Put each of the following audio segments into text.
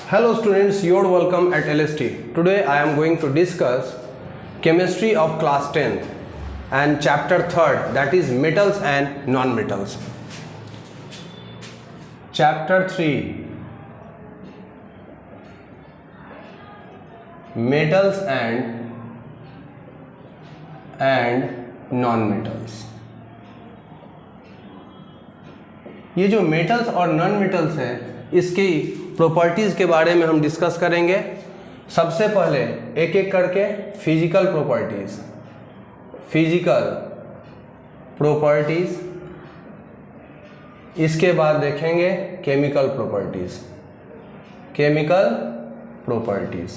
Hello students, you are welcome at LST. Today I am going to discuss chemistry of class 10 and chapter 3rd, that is metals and non-metals. Chapter 3, metals and non-metals. ये जो metals और non metals है इसकी properties के बारे में हम discuss करेंगे। सबसे पहले एक एक करके फिजिकल प्रॉपर्टीज़, इसके बाद देखेंगे केमिकल प्रॉपर्टीज़।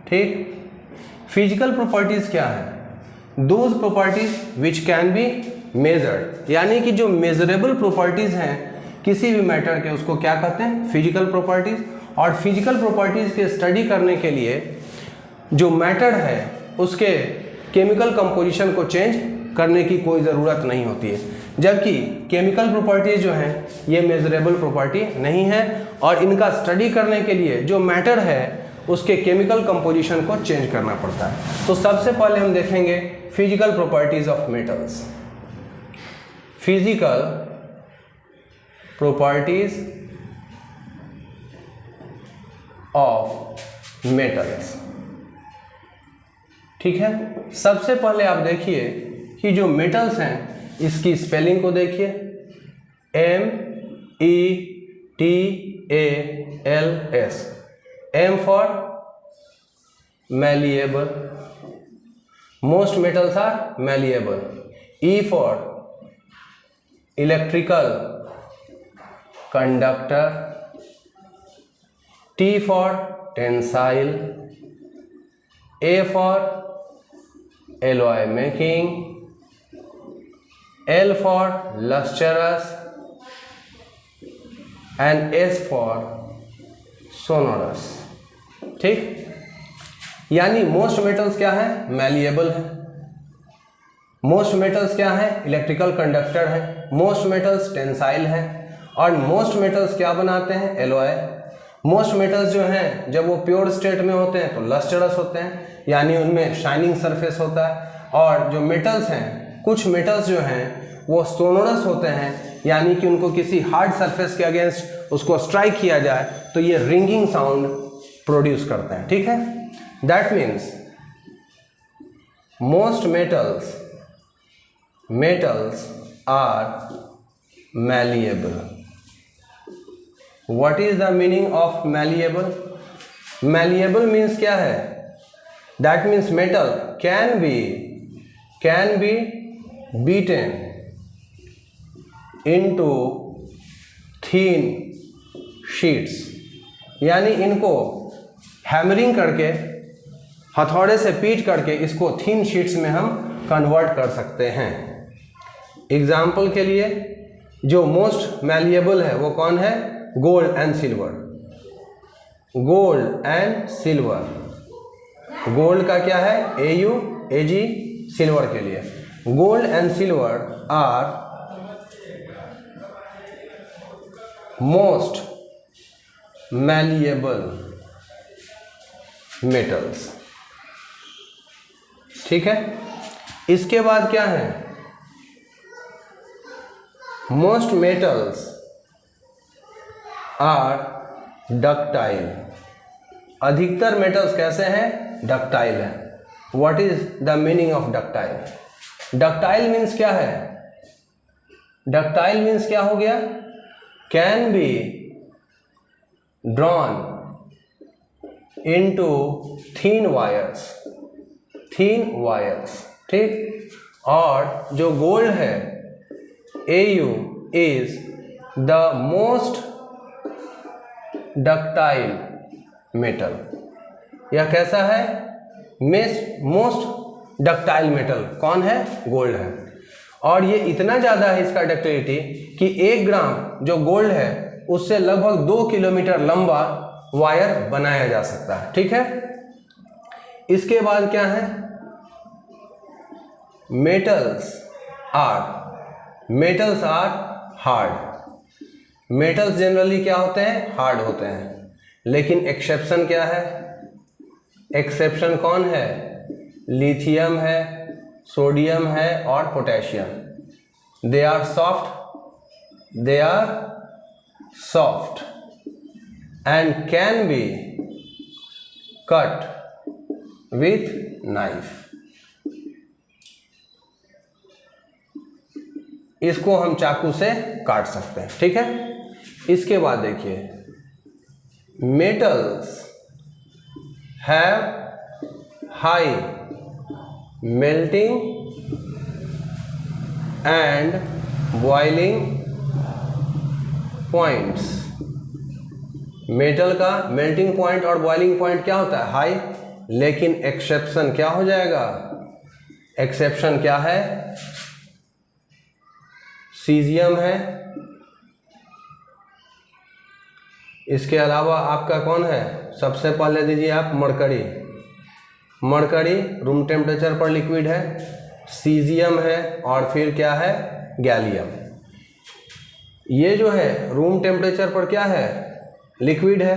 ठीक, फिजिकल प्रॉपर्टीज़ क्या है? Those properties which can be measured, यानी कि जो मेजरेबल प्रॉपर्टीज़ हैं किसी भी मैटर के, उसको क्या कहते हैं? Physical properties. और फिजिकल प्रॉपर्टीज़ के स्टडी करने के लिए जो मैटर है उसके केमिकल कंपोजिशन को चेंज करने की कोई ज़रूरत नहीं होती है, जबकि केमिकल प्रॉपर्टीज़ जो हैं ये मेजरेबल प्रॉपर्टी नहीं है और इनका स्टडी करने के लिए जो मैटर है उसके केमिकल कंपोजिशन को चेंज करना पड़ता है। तो सबसे पहले हम देखेंगे physical properties of metals. Physical properties of metals. ठीक है, सबसे पहले आप देखिए कि जो मेटल्स हैं इसकी स्पेलिंग को देखिए, METALS। M for malleable, most metals are malleable. E for electrical conductor, T for tensile, A for alloy making, L for lustrous and S for sonorous। ठीक, यानी मोस्ट मेटल्स क्या है? मैलिएबल है। Most metals क्या है? Electrical conductor है। Most metals tensile है। और मोस्ट मेटल्स क्या बनाते हैं? एलॉय। मोस्ट मेटल्स जो हैं जब वो प्योर स्टेट में होते हैं तो लस्टरस होते हैं, यानी उनमें शाइनिंग सरफेस होता है। और जो मेटल्स हैं, कुछ मेटल्स जो हैं वो सोनोरस होते हैं, यानी कि उनको किसी हार्ड सरफेस के अगेंस्ट उसको स्ट्राइक किया जाए तो ये रिंगिंग साउंड प्रोड्यूस करते हैं। ठीक है, that means most metals are malleable. What is the meaning of malleable? Malleable means क्या है? That means metal can be beaten into thin sheets, यानी इनको हैमरिंग करके, हथौड़े से पीट करके इसको थिन शीट्स में हम कन्वर्ट कर सकते हैं। एग्जाम्पल के लिए जो मोस्ट मैलिएबल है वो कौन है? Gold and silver. गोल्ड का क्या है? AuAg, सिल्वर के लिए। Gold and silver are most malleable metals. ठीक है, इसके बाद क्या है? Most metals are ductile. अधिकतर मेटल्स कैसे हैं? डक्टाइल है। What is the meaning of ductile? Ductile means क्या है? डक्टाइल मीन्स क्या हो गया? Can be drawn into thin wires. ठीक, और जो गोल्ड है Au is the most ductile metal। यह कैसा है? मोस्ट डक्टाइल मेटल कौन है? गोल्ड है। और ये इतना ज़्यादा है इसका डक्टिलिटी कि 1 ग्राम जो गोल्ड है उससे लगभग 2 किलोमीटर लंबा वायर बनाया जा सकता है। ठीक है, इसके बाद क्या है? Metals are hard. Metals generally क्या होते हैं? हार्ड होते हैं। लेकिन एक्सेप्शन क्या है? एक्सेप्शन कौन है? लिथियम है, सोडियम है और potassium. They are soft and can be cut with knife. इसको हम चाकू से काट सकते हैं, ठीक है। इसके बाद देखिए, metals have high melting and boiling points. Metal का मेल्टिंग पॉइंट और बॉइलिंग पॉइंट क्या होता है? हाई। लेकिन एक्सेप्शन क्या हो जाएगा? एक्सेप्शन क्या है? सीजियम है। इसके अलावा आपका कौन है? सबसे पहले दीजिए आप मरकरी। मरकरी रूम टेम्परेचर पर लिक्विड है। सीजियम है और फिर क्या है? गैलियम। ये जो है रूम टेम्परेचर पर क्या है? लिक्विड है।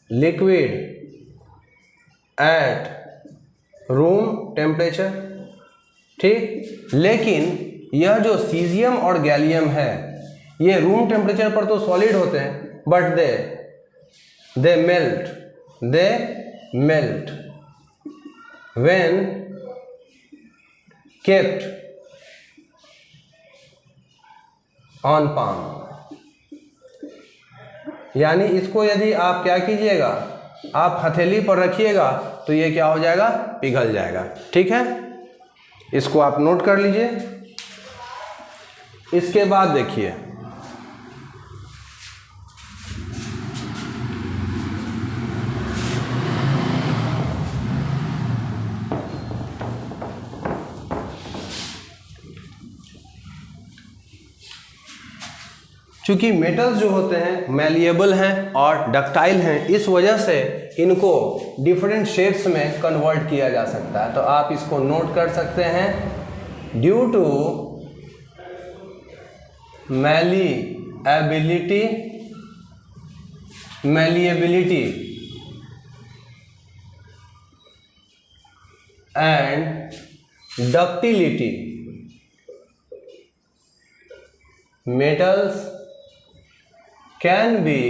लिक्विड एट रूम टेम्परेचर, ठीक। लेकिन यह जो सीजियम और गैलियम है, ये रूम टेम्परेचर पर तो सॉलिड होते हैं, but they melt when kept on palm। यानी इसको यदि आप क्या कीजिएगा, आप हथेली पर रखिएगा तो ये क्या हो जाएगा? पिघल जाएगा, ठीक है। इसको आप नोट कर लीजिए। इसके बाद देखिए, चूंकि मेटल्स जो होते हैं मैलिएबल हैं और डक्टाइल हैं, इस वजह से इनको डिफरेंट शेप्स में कन्वर्ट किया जा सकता है। तो आप इसको नोट कर सकते हैं। Due to malleability and ductility, metals can be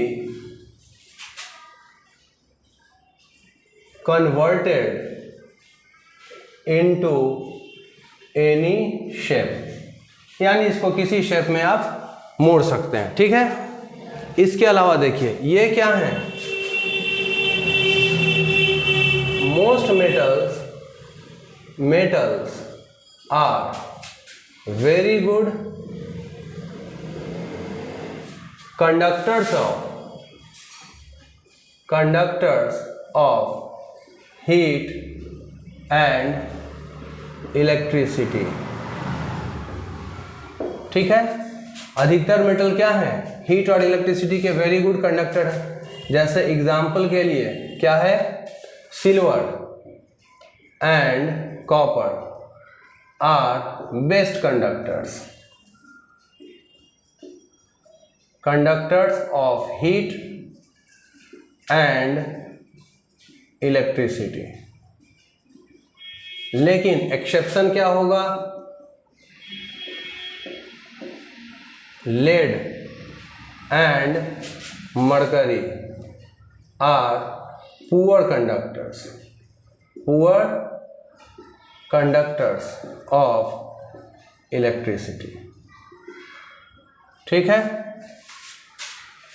converted into any shape। यानी इसको किसी शेप में आप मोड़ सकते हैं, ठीक है। इसके अलावा देखिए, ये क्या है? Most metals are very good conductors of heat and electricity, ठीक है। अधिकतर मेटल क्या है? हीट और इलेक्ट्रिसिटी के वेरी गुड कंडक्टर है। जैसे एग्जाम्पल के लिए क्या है? Silver and copper are best conductors of heat and electricity। लेकिन एक्सेप्शन क्या होगा? lead and mercury are poor conductors of electricity, ठीक है।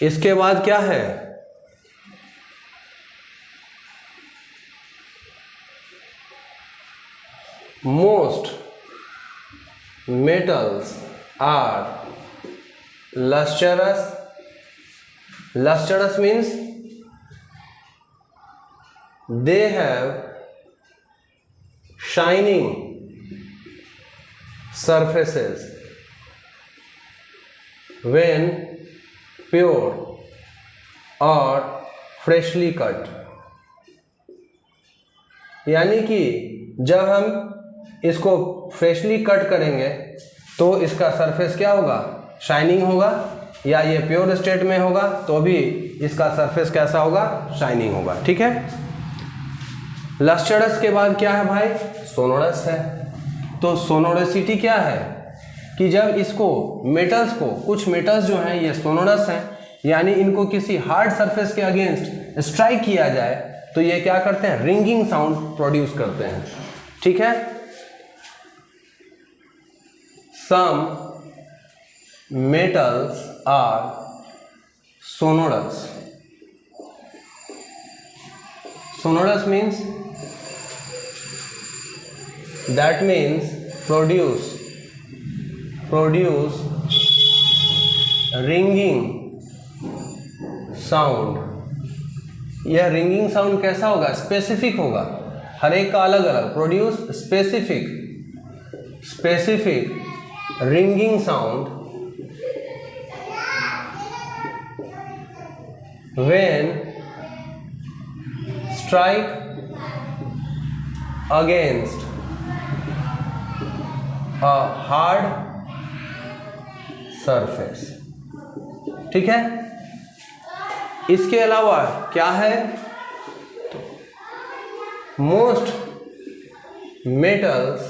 इसके बाद क्या है? Most metals are lustrous means they have shining surfaces when pure और freshly cut। यानी कि जब हम इसको फ्रेशली कट करेंगे तो इसका सरफेस क्या होगा? शाइनिंग होगा। या ये प्योर स्टेट में होगा तो भी इसका सरफेस कैसा होगा, शाइनिंग होगा। ठीक है, लस्टरस के बाद क्या है भाई, सोनोरस है। तो सोनोरसिटी क्या है कि जब इसको मेटल्स को, कुछ मेटल्स जो हैं ये सोनोरस हैं, यानी इनको किसी हार्ड सरफेस के अगेंस्ट स्ट्राइक किया जाए तो ये क्या करते हैं, रिंगिंग साउंड प्रोड्यूस करते हैं। ठीक है, सम metals are sonorous. Sonorous means produce ringing sound। यह रिंगिंग साउंड कैसा होगा, स्पेसिफिक होगा, हर एक का अलग अलग। Produce specific ringing sound when strike against a hard surface। ठीक है, इसके अलावा क्या है, most metals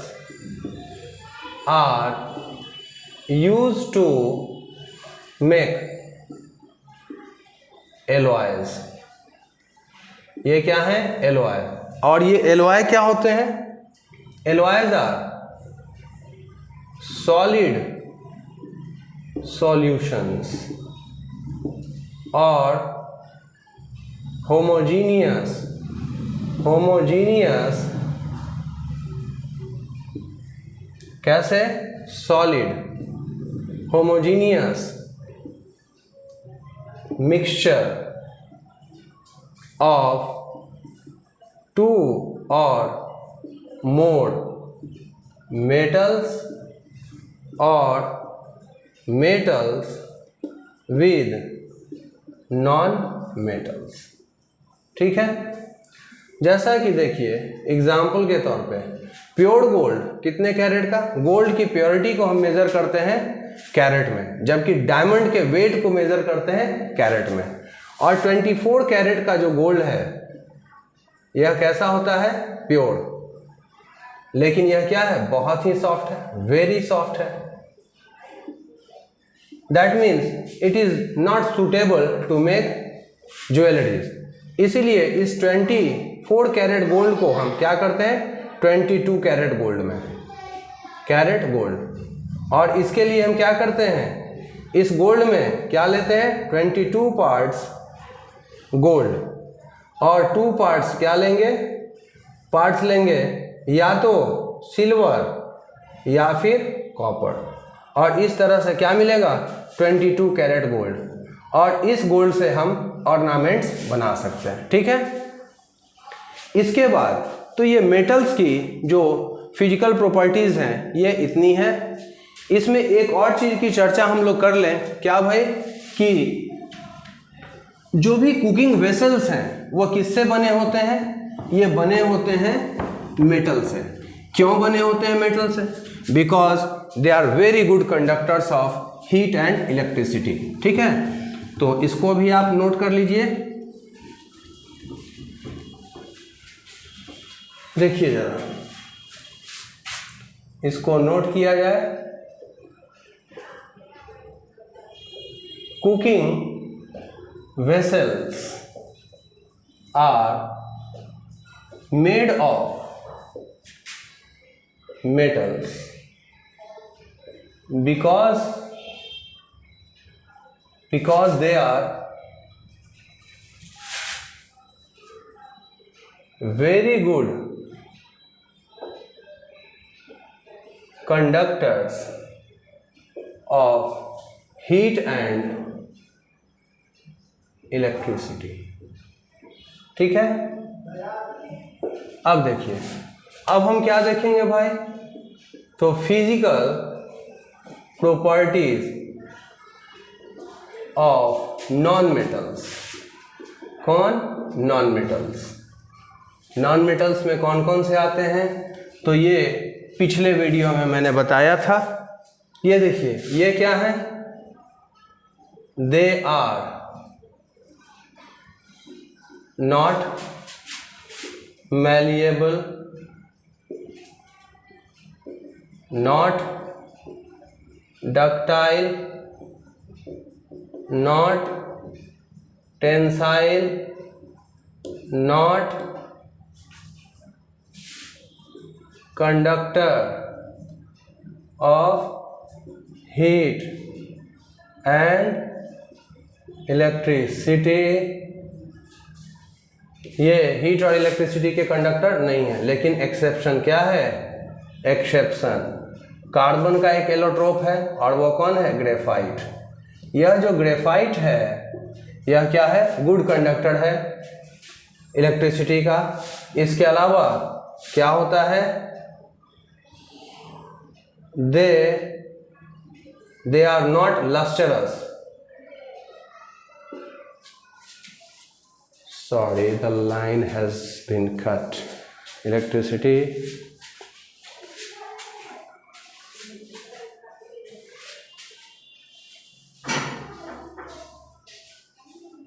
are used to make alloys. ये क्या है, एलॉय। और ये एलॉय क्या होते हैं, एलॉयज आर सॉलिड सॉल्यूशंस और होमोजीनियस कैसे, solid homogeneous mixture of two or more metals or metals with non-metals। ठीक है, जैसा कि देखिए एग्जाम्पल के तौर पे प्योर गोल्ड कितने कैरेट का, गोल्ड की प्योरिटी को हम मेजर करते हैं कैरेट में, जबकि डायमंड के वेट को मेजर करते हैं कैरेट में। और 24 कैरेट का जो गोल्ड है यह कैसा होता है, प्योर, लेकिन यह क्या है, बहुत ही सॉफ्ट है, वेरी सॉफ्ट है। That means it is not suitable to make jewelleries. इसीलिए इस 24 कैरेट गोल्ड को हम क्या करते हैं, 22 कैरेट गोल्ड में, कैरेट गोल्ड। और इसके लिए हम क्या करते हैं, इस गोल्ड में क्या लेते हैं, 22 पार्ट्स गोल्ड और 2 पार्ट्स क्या लेंगे, पार्ट्स लेंगे या तो सिल्वर या फिर कॉपर। और इस तरह से क्या मिलेगा, 22 कैरेट गोल्ड। और इस गोल्ड से हम ऑर्नामेंट्स बना सकते हैं। ठीक है, इसके बाद तो ये मेटल्स की जो फिजिकल प्रॉपर्टीज़ हैं ये इतनी है। इसमें एक और चीज़ की चर्चा हम लोग कर लें, क्या भाई, कि जो भी कुकिंग वेसल्स हैं वो किससे बने होते हैं, ये बने होते हैं मेटल से। क्यों बने होते हैं मेटल से, because they are very good conductors of heat and electricity. ठीक है, तो इसको भी आप नोट कर लीजिए। देखिए जरा, इसको नोट किया जाए। Cooking vessels are made of metals because they are very good conductors of heat and electricity. ठीक है, अब देखिए, अब हम क्या देखेंगे भाई, तो physical properties of non metals. कौन, नॉन मेटल्स। नॉन मेटल्स में कौन कौन से आते हैं, तो ये पिछले वीडियो में मैंने बताया था। ये देखिए, ये क्या है, they are not malleable, not ductile, not tensile, not conductor of heat and electricity। ये हीट और इलेक्ट्रिसिटी के कंडक्टर नहीं है, लेकिन एक्सेप्शन क्या है? एक्सेप्शन कार्बन का एक एलोट्रोप है और वो कौन है? ग्रेफाइट। यह जो ग्रेफाइट है यह क्या है? गुड कंडक्टर है इलेक्ट्रिसिटी का। इसके अलावा क्या होता है? They are not lustrous. Sorry, the line has been cut. Electricity